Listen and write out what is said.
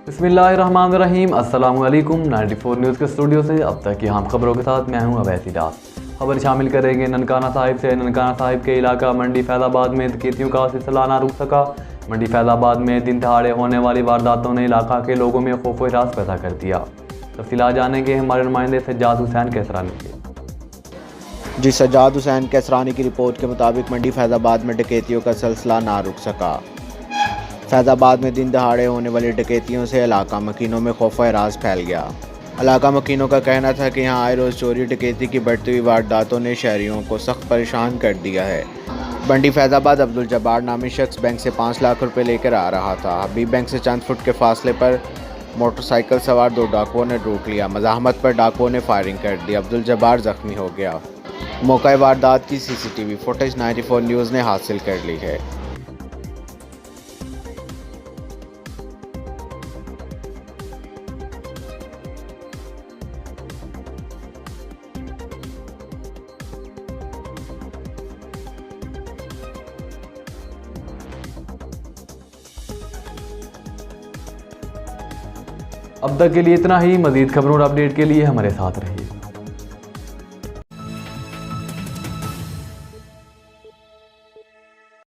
बिस्मिल्लाहिर्रहमानिर्रहीम। अस्सलामुअलैकुम। 94 न्यूज़ के स्टूडियो से अब तक की हम खबरों के साथ मैं हूं अवैसी दास। खबर शामिल करेंगे ननकाना साहिब से। ननकाना साहिब के इलाका मंडी फैज़ाबाद में डकैतियों का सिलसिला ना रुक सका। मंडी फैज़ाबाद में दिन दहाड़े होने वाली वारदातों ने इलाका के लोगों में खौफ व हिरास पैदा कर दिया। तफसीलात जानेंगे हमारे नुमाइंदे सज्जाद हुसैन कैसरानी से। जी, सज्जाद हुसैन कैसरानी की रिपोर्ट के मुताबिक मंडी फैज़ाबाद में डकैतियों का सिलसिला ना रुक सका। फैज़ाबाद में दिन दहाड़े होने वाली डकैतियों से इलाका मकीनों में खौफ व हिरास फैल गया। इलाका मकीनों का कहना था कि यहाँ आए रोज़ चोरी डकैती की बढ़ती हुई वारदातों ने शहरियों को सख्त परेशान कर दिया है। मंडी फैज़ाबाद अब्दुल जब्बार नामी शख्स बैंक से 5 लाख रुपए लेकर आ रहा था। हबीब बैंक से चंद फुट के फासले पर मोटरसाइकिल सवार 2 डाकुओं ने रोक लिया। मज़ाहमत पर डाकुओं ने फायरिंग कर दी। अब्दुल जब्बार ज़ख्मी हो गया। मौका वारदात की CCTV फुटेज 94 न्यूज़ ने हासिल कर ली है। अब तक के लिए इतना ही। मज़ीद खबरों और अपडेट के लिए हमारे साथ रहिए।